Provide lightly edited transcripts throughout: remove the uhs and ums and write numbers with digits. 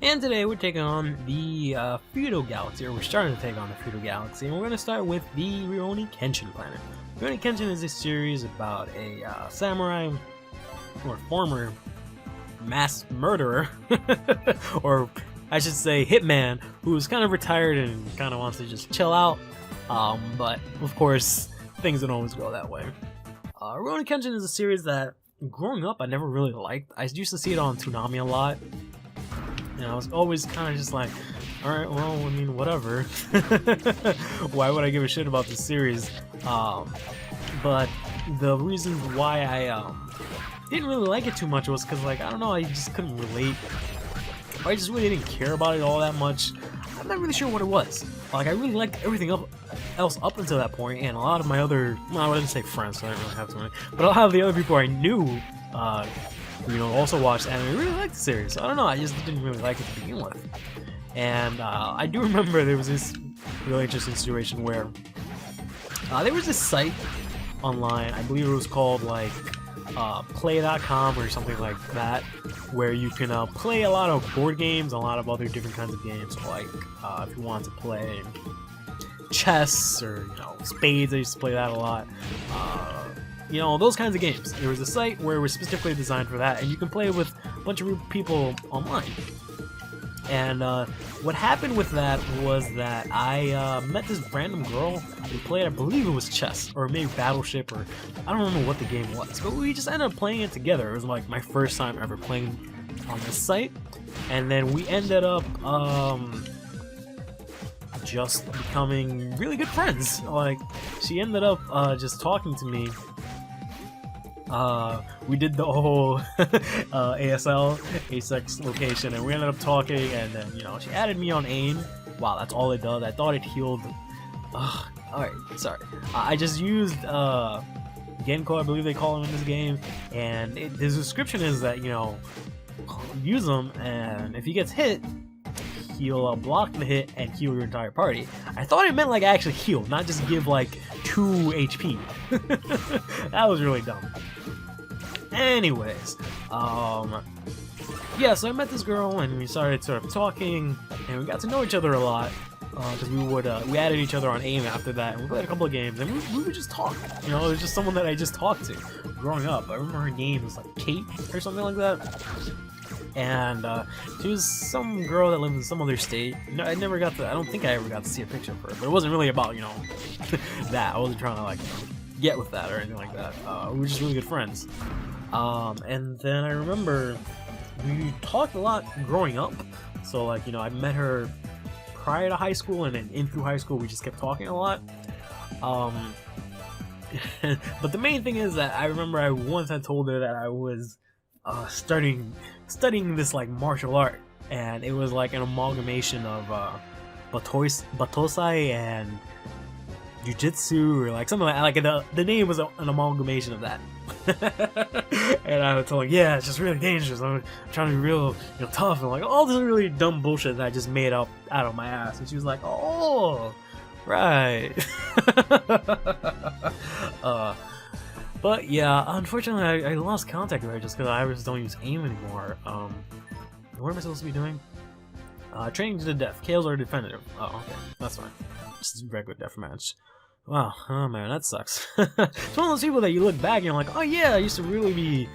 And today we're taking on the Feudal Galaxy, or we're starting to take on the Feudal Galaxy, and we're going to start with the Rurouni Kenshin planet. Rurouni Kenshin is a series about a samurai, or former mass murderer, or I should say hitman, who's kind of retired and kind of wants to just chill out, but of course things don't always go that way. Rurouni Kenshin is a series that, growing up, I never really liked. I used to see it on Toonami a lot. And I was always kind of just like, alright, well, I mean, whatever. Why would I give a shit about this series? But the reason why I didn't really like it too much was because, like, I don't know, I just couldn't relate. Or I just really didn't care about it all that much. I'm not really sure what it was. Like, I really liked everything else up until that point, and a lot of my other, well, I wouldn't say friends, so I don't really have too many, but a lot of the other people I knew, also watched anime, really liked the series. So I don't know, I just didn't really like it to begin with. And I do remember there was this really interesting situation where there was this site online, I believe it was called like play.com or something like that, where you can play a lot of board games, a lot of other different kinds of games, like if you want to play chess or spades. I used to play that a lot. Those kinds of games. There was a site where it was specifically designed for that, and you can play with a bunch of people online. And what happened with that was that I met this random girl who played, I believe it was chess, or maybe Battleship, or I don't remember what the game was, but we just ended up playing it together. It was like my first time ever playing on this site, and then we ended up just becoming really good friends. Like, she ended up just talking to me. We did the whole ASL, Asex location, and we ended up talking, and then, she added me on AIM. Wow, that's all it does. I thought it healed. Alright, sorry. I just used Genko, I believe they call him in this game, and the description is that, use them, and if he gets hit, he'll block the hit and heal your entire party. I thought it meant like actually heal, not just give like 2 HP. That was really dumb. Anyways, yeah, so I met this girl and we started sort of talking, and we got to know each other a lot, because we added each other on AIM after that, and we played a couple of games, and we would just talk. It was just someone that I just talked to growing up. I remember her name was like Kate or something like that. And she was some girl that lived in some other state. I don't think I ever got to see a picture of her, but it wasn't really about, that. I wasn't trying to, like, get with that or anything like that. We were just really good friends. And then I remember we talked a lot growing up. So, like, I met her prior to high school, and then in through high school we just kept talking a lot. But the main thing is that I remember I once had told her that I was studying this like martial art, and it was like an amalgamation of Batosai and Jiu-Jitsu, or like something like the name was an amalgamation of that. And I was telling, yeah, it's just really dangerous. I'm trying to be real, tough, and like all this really dumb bullshit that I just made up out of my ass. And she was like, oh, right. But yeah, unfortunately, I lost contact with her just because I just don't use AIM anymore. What am I supposed to be doing? Training to the death. Kills are definitive. Oh, okay, that's fine. Just a regular deathmatch. Wow, oh man, that sucks. It's one of those people that you look back and you're like, oh yeah, I used to really be,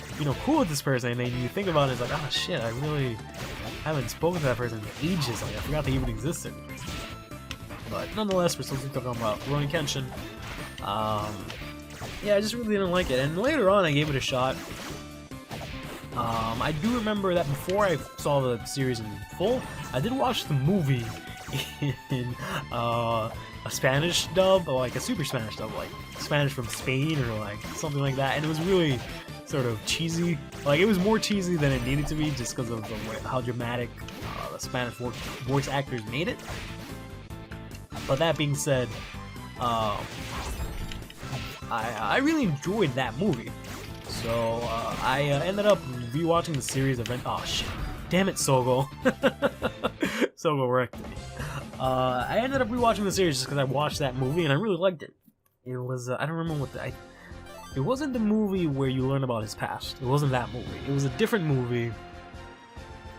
cool with this person, and then you think about it, it's like, oh shit, I really haven't spoken to that person in ages. Like, I forgot they even existed. But nonetheless, we're supposed to be talking about Rurouni Kenshin. Yeah, I just really didn't like it, and later on I gave it a shot. I do remember that before I saw the series in full, I did watch the movie in a Spanish dub, or like a super Spanish dub, like Spanish from Spain or like something like that, and it was really sort of cheesy. Like, it was more cheesy than it needed to be just because of how dramatic the Spanish voice actors made it. But that being said, I really enjoyed that movie, so I ended up rewatching the series event. Oh shit! Damn it, Sogo! Sogo wrecked me. I ended up rewatching the series just because I watched that movie and I really liked it. It was I don't remember what it wasn't the movie where you learn about his past. It wasn't that movie. It was a different movie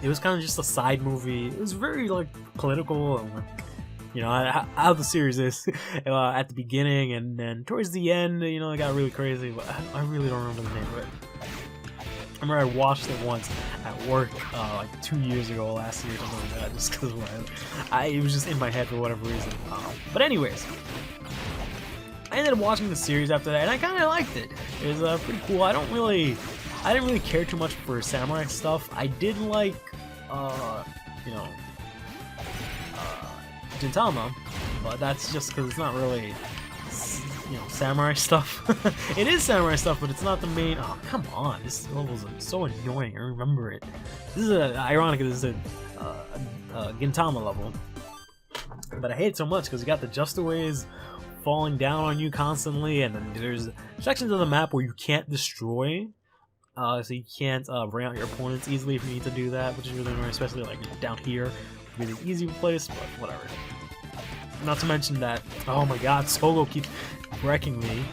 it was kind of just a side movie. It was very like political and like, you know, how the series is at the beginning, and then towards the end, you know, it got really crazy. But I really don't remember the name of it. I remember I watched it once at work like 2 years ago, last year or something like that, just because it was just in my head for whatever reason. But anyways, I ended up watching the series after that, and I kind of liked it. It was pretty cool. I didn't really care too much for samurai stuff. I did like, you know, Gintama, but that's just because it's not really, you know, samurai stuff. It is samurai stuff, but it's not the main. Oh, come on, this level is so annoying. I remember it. This is ironic. This is a Gintama level, but I hate it so much because you got the Justaways falling down on you constantly, and then there's sections of the map where you can't destroy. So you can't bring out your opponents easily if you need to do that, which is really annoying, especially like down here. Really easy place, but whatever. Not to mention that, oh my god, Sogo keeps wrecking me.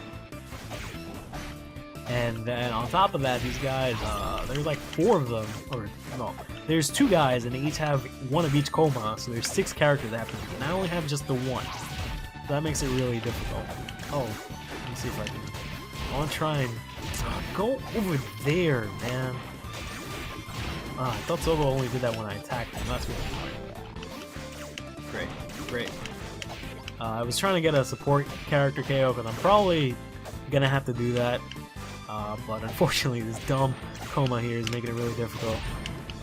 And then on top of that, these guys, there's like 4 of them, or no, there's 2 guys and they each have 1 of each Koma, so there's 6 characters that have to do, and I only have just the 1. So that makes it really difficult. Oh, let me see if I can. I want to try and go over there, man. I thought Sogo only did that when I attacked him. That's really annoying. Great. I was trying to get a support character KO because I'm probably gonna have to do that. But unfortunately, this dumb Koma here is making it really difficult.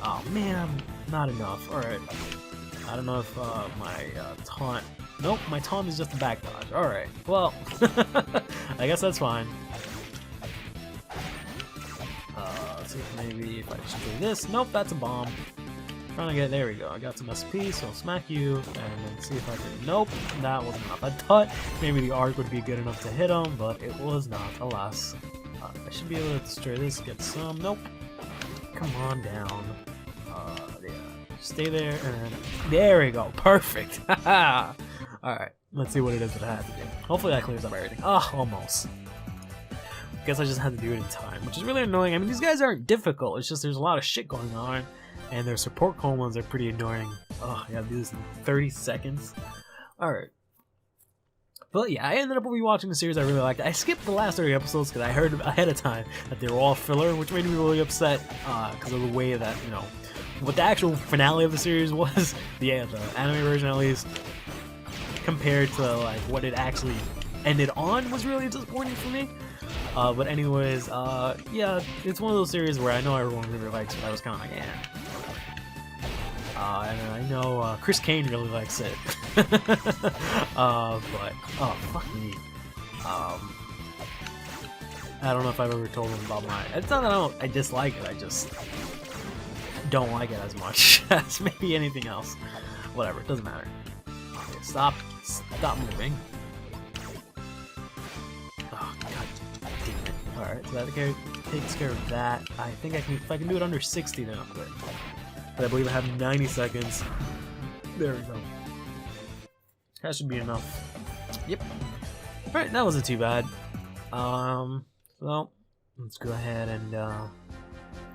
Oh man, not enough. Alright. I don't know if my taunt. Nope, my taunt is just a back dodge. Alright, well, I guess that's fine. Let's see if maybe if I just do this. Nope, that's a bomb. Trying to get, there we go. I got some SP, so I'll smack you, and then see if I can. Nope, that was enough. I thought maybe the arc would be good enough to hit him, but it was not, alas. I should be able to destroy this, get some. Nope. Come on down. Yeah. Stay there, and there we go. Perfect. Alright, let's see what it is that I have to do. Hopefully that clears up everything. Oh, almost. Guess I just had to do it in time, which is really annoying. I mean, these guys aren't difficult, it's just there's a lot of shit going on. And their support Komas are pretty annoying. Oh, I gotta do this in 30 seconds. Alright. But yeah, I ended up rewatching the series I really liked. I skipped the last 30 episodes because I heard ahead of time that they were all filler, which made me really upset because of the way that, you know, what the actual finale of the series was, the anime version at least, compared to like what it actually ended on was really disappointing for me. But anyways, yeah, it's one of those series where I know everyone really likes it, but I was kind of like, yeah. And I know Chris Kane really likes it. But, oh, fuck me. I don't know if I've ever told him about my... It's not that I dislike it, I just don't like it as much as maybe anything else. Whatever, it doesn't matter. Okay, stop moving. Oh, god damn it. Alright, so that takes care of that. I think if I can do it under 60, then I'm good. But I believe I have 90 seconds. There we go. That should be enough. Yep. Alright, that wasn't too bad. So, let's go ahead and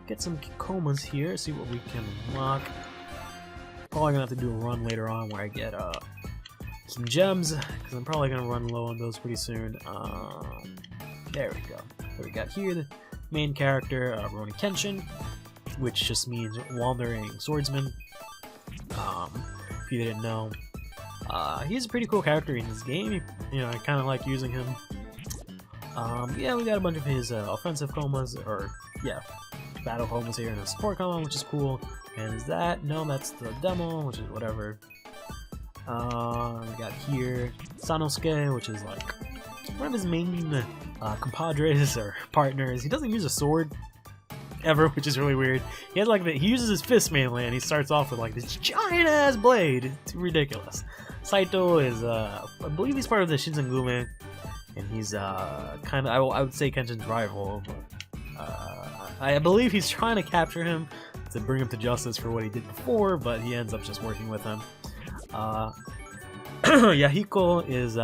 get some Komas here, see what we can unlock. Probably gonna have to do a run later on where I get some gems, because I'm probably gonna run low on those pretty soon. There we go. So we got here the main character, Rurouni Kenshin, which just means wandering swordsman. If you didn't know, he's a pretty cool character in this game. You know, I kind of like using him. Yeah, we got a bunch of his offensive Komas, or yeah, battle Komas here, and a support Koma, which is cool. And is that? No, that's the demo, which is whatever. We got here Sanosuke, which is like one of his main compadres or partners. He doesn't use a sword ever, which is really weird. He has like he uses his fist mainly, and he starts off with like this giant ass blade. It's ridiculous. Saito is I believe he's part of the Shinsengume, and he's kind of I would say Kenshin's rival, but I believe he's trying to capture him to bring him to justice for what he did before, but he ends up just working with him. Yahiko is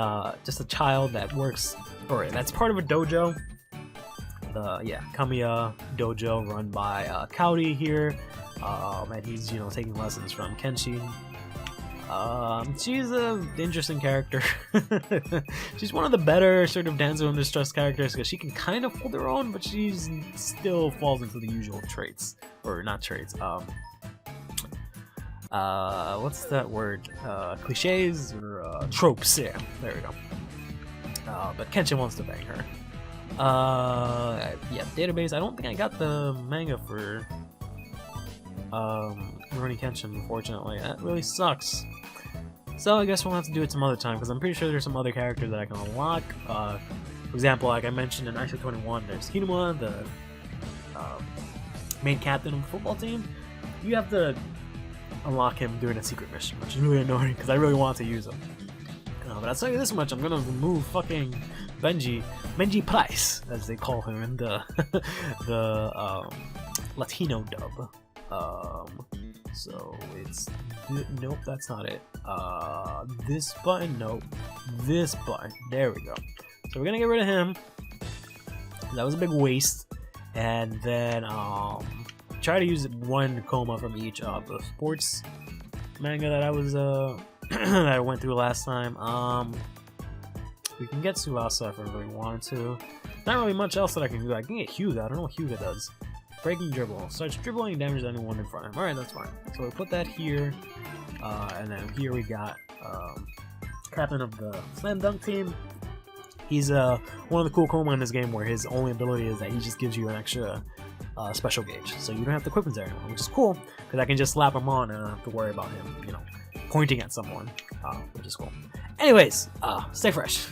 just a child that works, or that's part of a dojo. The Kamiya dojo run by Kaori here. and he's, you know, taking lessons from Kenshin. She's an interesting character. She's one of the better sort of damsel in distress characters because she can kind of hold her own, but she's still falls into the usual traits, or not traits. What's that word? Cliches or tropes? Yeah, there we go. But Kenshin wants to bang her. Yeah, database. I don't think I got the manga for Rurouni Kenshin, unfortunately. That really sucks. So I guess we'll have to do it some other time, because I'm pretty sure there's some other characters that I can unlock. For example, like I mentioned in ISO 21, there's Hinuma, the main captain of the football team. You have to unlock him during a secret mission, which is really annoying, because I really want to use him. But I'll tell you this much, I'm gonna remove fucking Benji Price, as they call him in the Latino dub. So it's nope, that's not it. This button, nope, this button. There we go. So we're gonna get rid of him. That was a big waste, and then try to use one coma from each of the sports manga that I was that I went through last time. We can get Suasa if I really wanted to. Not really much else that I can do. I can get Hyuga. I don't know what Hyuga does. Breaking dribble. Starts dribbling and damages anyone in front of him. Alright, that's fine. So we put that here. And then here we got captain of the slam dunk team. He's one of the cool Chroma in this game where his only ability is that he just gives you an extra special gauge. So you don't have to equip him there anymore, which is cool, because I can just slap him on and I don't have to worry about him, you know, pointing at someone, which is cool. Anyways, stay fresh.